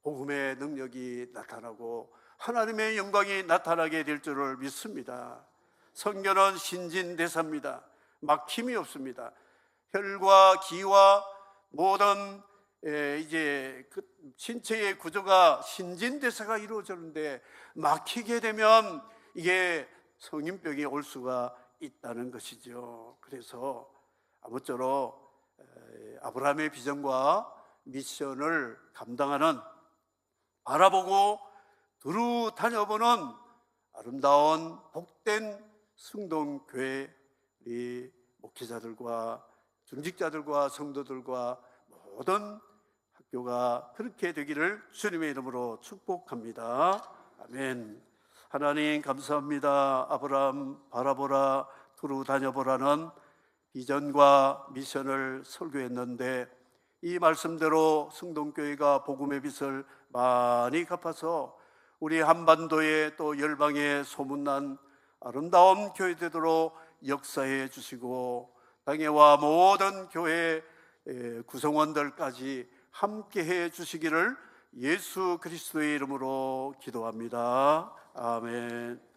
복음의 능력이 나타나고 하나님의 영광이 나타나게 될 줄을 믿습니다. 선교는 신진대사입니다. 막힘이 없습니다. 혈과 기와 모든 이제 그 신체의 구조가 신진대사가 이루어졌는데 막히게 되면 이게 성인병이 올 수가 있다는 것이죠. 그래서 아무쪼록 아브라함의 비전과 미션을 감당하는, 알아보고 두루 다녀보는 아름다운 복된 성동교회 우리 목회자들과 중직자들과 성도들과 모든 학교가 그렇게 되기를 주님의 이름으로 축복합니다. 아멘. 하나님 감사합니다. 아브라함 바라보라, 두루 다녀보라는 비전과 미션을 설교했는데 이 말씀대로 성동교회가 복음의 빛을 많이 갚아서 우리 한반도에 또 열방에 소문난 아름다운 교회 되도록 역사해 주시고 당회와 모든 교회 구성원들까지 함께해 주시기를 예수 그리스도의 이름으로 기도합니다. 아멘.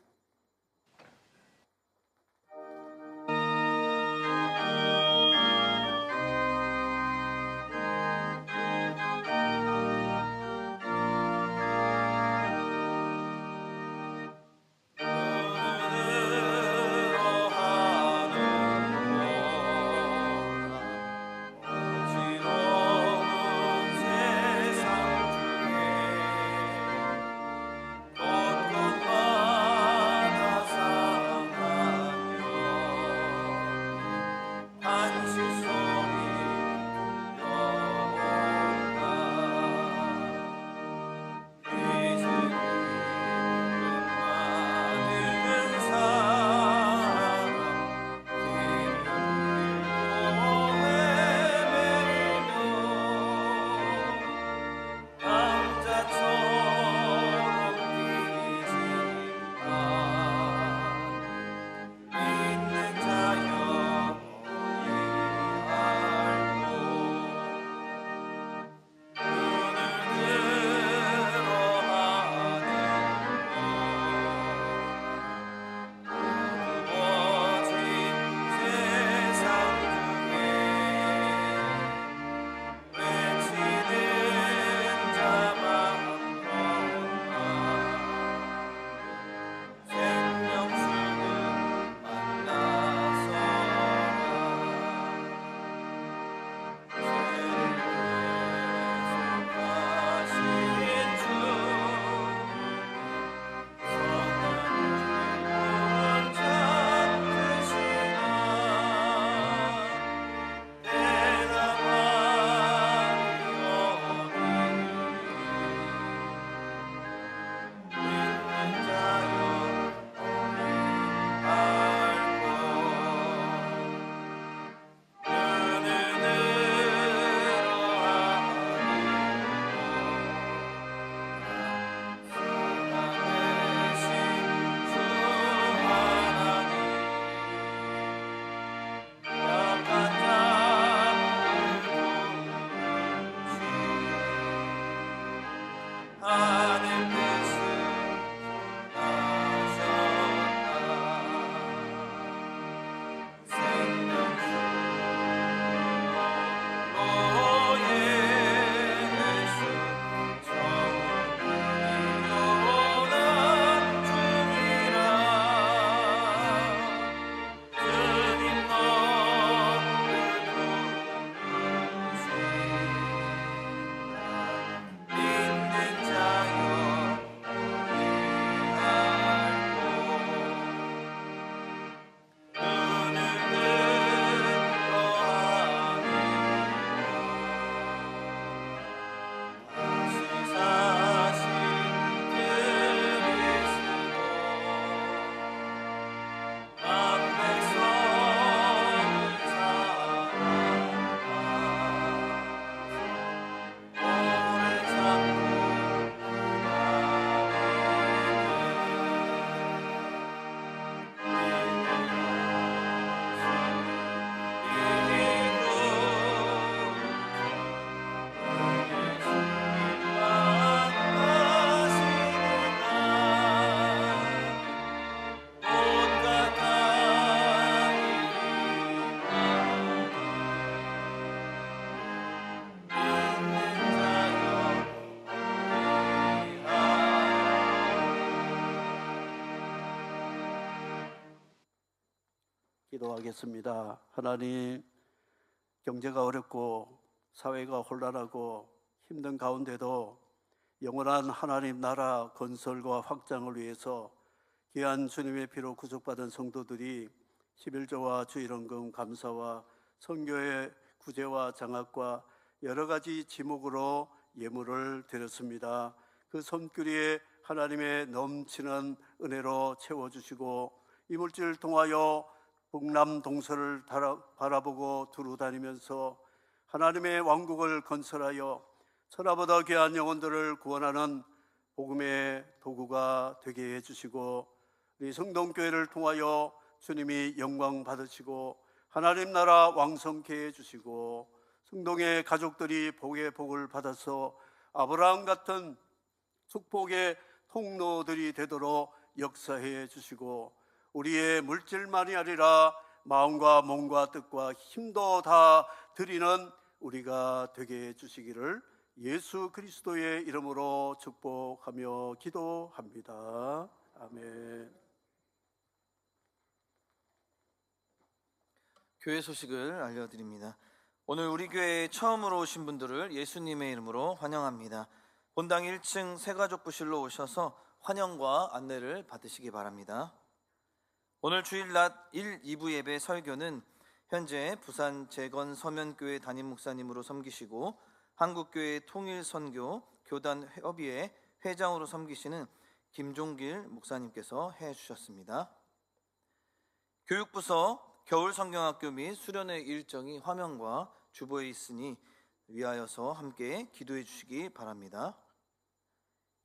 기도하겠습니다. 하나님, 경제가 어렵고 사회가 혼란하고 힘든 가운데도 영원한 하나님 나라 건설과 확장을 위해서 귀한 주님의 피로 구속받은 성도들이 11조와 주일원금 감사와 선교의 구제와 장학과 여러 가지 지목으로 예물을 드렸습니다. 그 손길에 하나님의 넘치는 은혜로 채워주시고 이물질을 통하여 북남 동서를 바라보고 두루 다니면서 하나님의 왕국을 건설하여 천하보다 귀한 영혼들을 구원하는 복음의 도구가 되게 해주시고 우리 성동교회를 통하여 주님이 영광 받으시고 하나님 나라 왕성케 해주시고 성동의 가족들이 복의 복을 받아서 아브라함 같은 축복의 통로들이 되도록 역사해 주시고 우리의 물질만이 아니라 마음과 몸과 뜻과 힘도 다 드리는 우리가 되게 해주시기를 예수 그리스도의 이름으로 축복하며 기도합니다. 아멘. 교회 소식을 알려드립니다. 오늘 우리 교회에 처음으로 오신 분들을 예수님의 이름으로 환영합니다. 본당 1층 새가족부실로 오셔서 환영과 안내를 받으시기 바랍니다. 오늘 주일 낮 1, 2부 예배 설교는 현재 부산 재건 서면교회 담임 목사님으로 섬기시고 한국교회 통일선교 교단 협의회 회장으로 섬기시는 김종길 목사님께서 해주셨습니다. 교육부서 겨울 성경학교 및 수련회 일정이 화면과 주보에 있으니 위하여서 함께 기도해 주시기 바랍니다.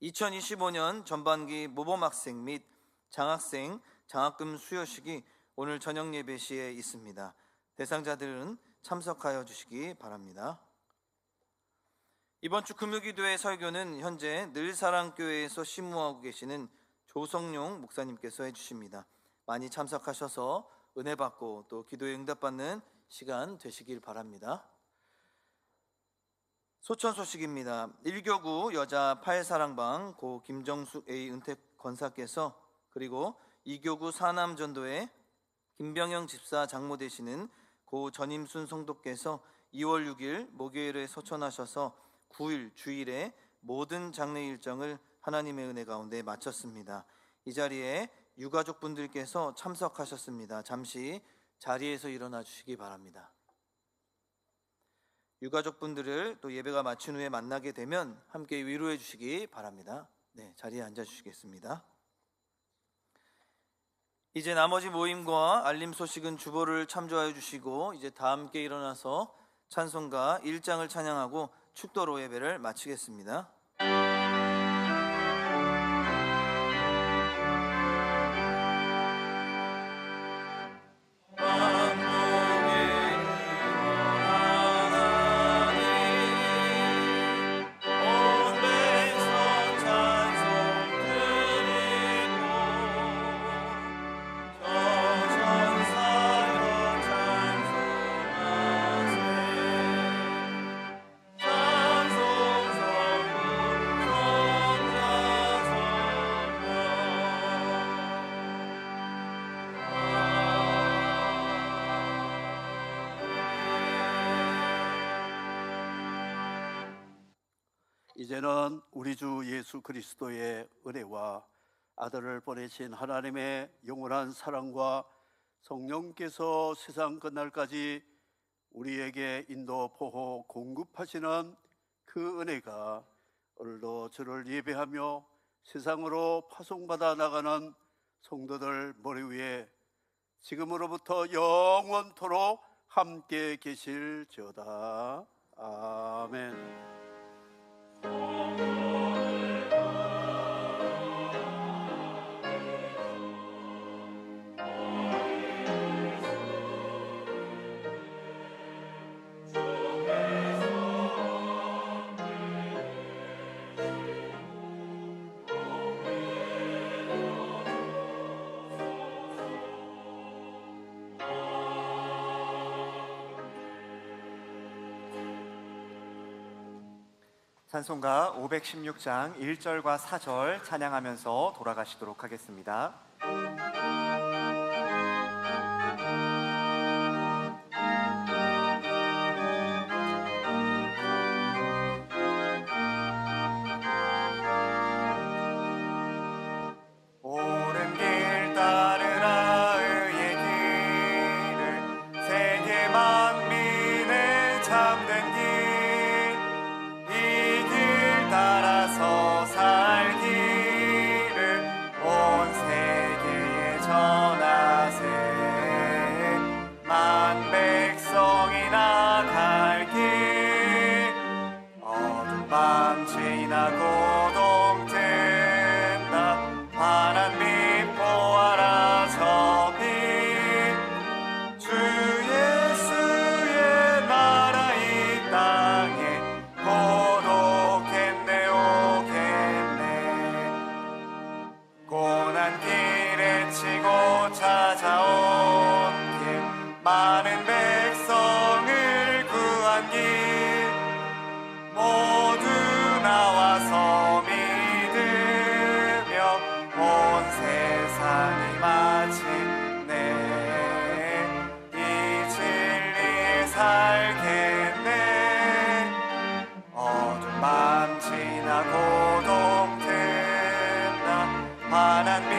2025년 전반기 모범학생 및 장학생 장학금 수여식이 오늘 저녁 예배 시에 있습니다. 대상자들은 참석하여 주시기 바랍니다. 이번 주 금요기도의 설교는 현재 늘사랑교회에서 심무하고 계시는 조성용 목사님께서 해주십니다. 많이 참석하셔서 은혜 받고 또 기도에 응답받는 시간 되시길 바랍니다. 소천 소식입니다. 1교구 여자 8사랑방 고 김정숙 A 은택 권사께서 그리고 2교구 사남전도회 김병영 집사 장모 되시는 고 전임순 성도께서 2월 6일 목요일에 소천하셔서 9일 주일에 모든 장례 일정을 하나님의 은혜 가운데 마쳤습니다. 이 자리에 유가족분들께서 참석하셨습니다. 잠시 자리에서 일어나 주시기 바랍니다. 유가족분들을 또 예배가 마친 후에 만나게 되면 함께 위로해 주시기 바랍니다. 네, 자리에 앉아 주시겠습니다. 이제 나머지 모임과 알림 소식은 주보를 참조하여 주시고 이제 다 함께 일어나서 찬송가 1장을 찬양하고 축도로 예배를 마치겠습니다. 이제는 우리 주 예수 그리스도의 은혜와 아들을 보내신 하나님의 영원한 사랑과 성령께서 세상 끝날까지 우리에게 인도 보호 공급하시는 그 은혜가 오늘도 주를 예배하며 세상으로 파송받아 나가는 성도들 머리 위에 지금으로부터 영원토록 함께 계실지어다. 아멘. 찬송가 516장 1절과 4절 찬양하면서 돌아가시도록 하겠습니다. 외치고 찾아온 길 많은 백성을 구한 길 모두 나와서 믿으며 온 세상이 마침내 이 진리 살겠네. 어두운 밤 지나고 동트나 환한